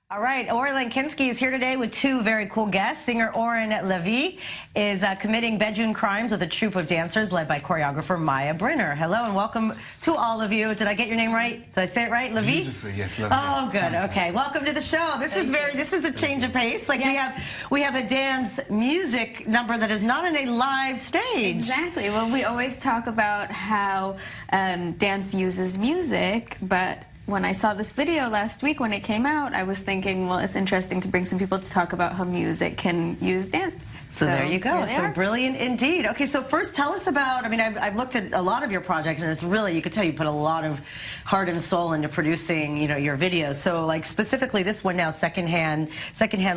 All right, Oren Kinski is here today with two very cool guests. Singer Oren Lavie is committing bedroom crimes with a troupe of dancers led by choreographer Maya Brenner. Hello and welcome to all of you. Did I get your name right? Did I say it right, Lavie? Beautifully, yes, Lavie. Oh, good. Okay, welcome to the show. This is a change of pace. Like yes. we have a dance music number that is not in a live stage. Exactly. Well, we always talk about how dance uses music, but when I saw this video last week when it came out, I was thinking, well, it's interesting to bring some people to talk about how music can use dance. So there you go. So brilliant indeed. Okay, so first tell us about, I mean, I've looked at a lot of your projects, and it's really, you could tell you put a lot of heart and soul into producing, you know, your videos. So like specifically this one now, Secondhand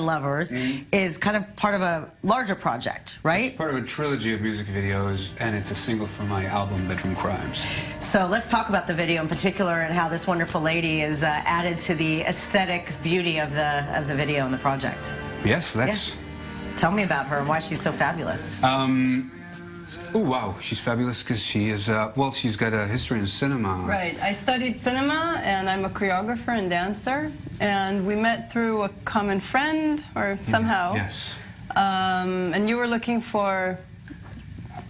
Lovers, is kind of part of a larger project, right? It's part of a trilogy of music videos, and it's a single from my album, Bedroom Crimes. So let's talk about the video in particular and how this wonderful lady is added to the aesthetic beauty of the video and the project. Yes, let's... Yeah. Tell me about her and why she's so fabulous. Oh, wow, she's fabulous because she is, well, she's got a history in cinema. Right, I studied cinema and I'm a choreographer and dancer, and we met through a common friend, or somehow. Yes. And you were looking for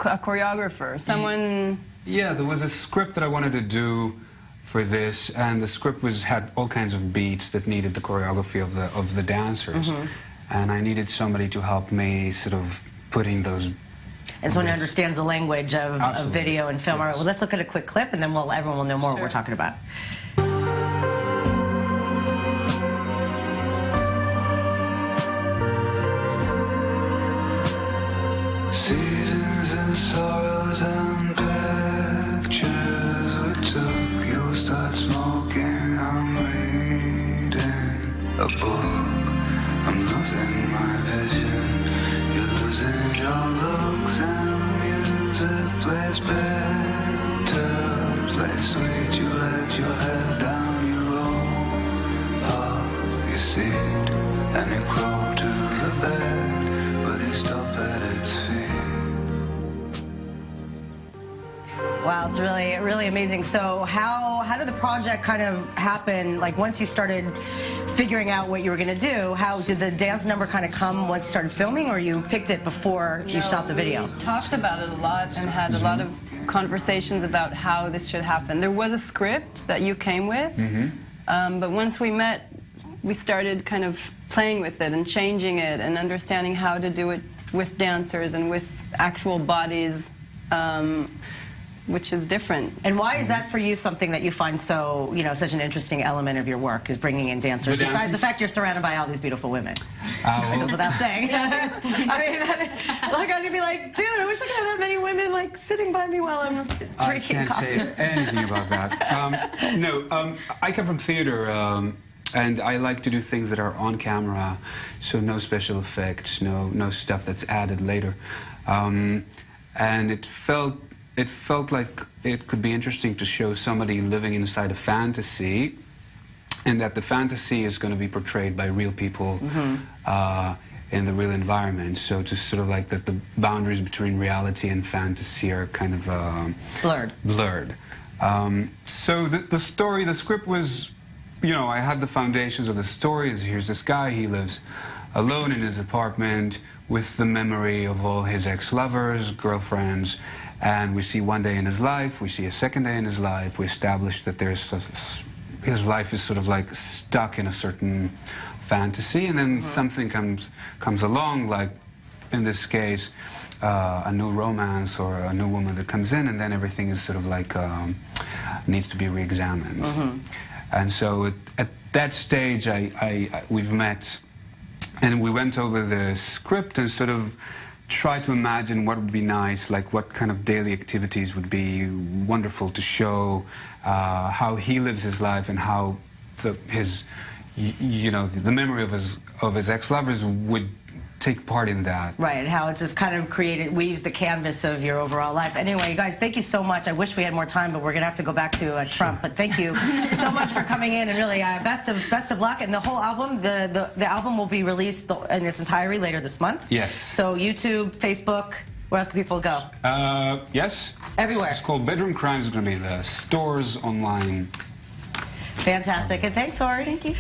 a choreographer, someone... Yeah, there was a script that I wanted to do for this, and the script had all kinds of beats that needed the choreography of the dancers, and I needed somebody to help me sort of putting those. And someone who understands the language of video and film. Yes. All right, well, let's look at a quick clip, and then everyone will know more what we're talking about. Seasons and sorrows and pictures we took. You'll start smoking, I'm reading a book. I'm losing my vision. You're losing your looks, and the music plays better. Play sweet, you let your head down, you roll up your seat, and you crawl to the bed, but you stop at its feet. Wow, it's really amazing. So how did the project kind of happen? Like once you started figuring out what you were going to do, how did the dance number kind of come once you started filming, or you picked it before you shot the video? We talked about it a lot and had a lot of conversations about how this should happen. There was a script that you came with, but once we met, we started kind of playing with it and changing it and understanding how to do it with dancers and with actual bodies, which is different. And why is that for you something that you find so, you know, such an interesting element of your work, is bringing in dancers, besides the fact you're surrounded by all these beautiful women? That goes without saying. I mean, like, I was gonna be like, dude, I wish I could have that many women like sitting by me while I'm drinking I can't coffee. say anything about that. No, I come from theater, and I like to do things that are on camera, so no special effects, no stuff that's added later. And it felt like it could be interesting to show somebody living inside a fantasy, and that the fantasy is going to be portrayed by real people in the real environment. So just sort of like that the boundaries between reality and fantasy are kind of blurred. So the script was, you know, I had the foundations of the story. Here's this guy, he lives alone in his apartment with the memory of all his ex-lovers, girlfriends, and we see one day in his life, we see a second day in his life, we establish that his life is sort of like stuck in a certain fantasy, and then something comes along, like in this case, a new romance or a new woman that comes in, and then everything is sort of like needs to be re-examined. And so at that stage, we've met, and we went over the script and sort of tried to imagine what would be nice, like what kind of daily activities would be wonderful to show, how he lives his life, and how you know, the memory of his ex-lovers would take part in that. Right, and how it just kind of weaves the canvas of your overall life. Anyway, you guys, thank you so much. I wish we had more time, but we're going to have to go back to Trump. But thank you so much for coming in, and really best of luck. And the whole album, the album will be released in its entirety later this month. Yes. So YouTube, Facebook, where else can people go? Yes. Everywhere. It's called Bedroom Crimes. It's going to be in the stores, online. Fantastic. And thanks, Oren. Thank you.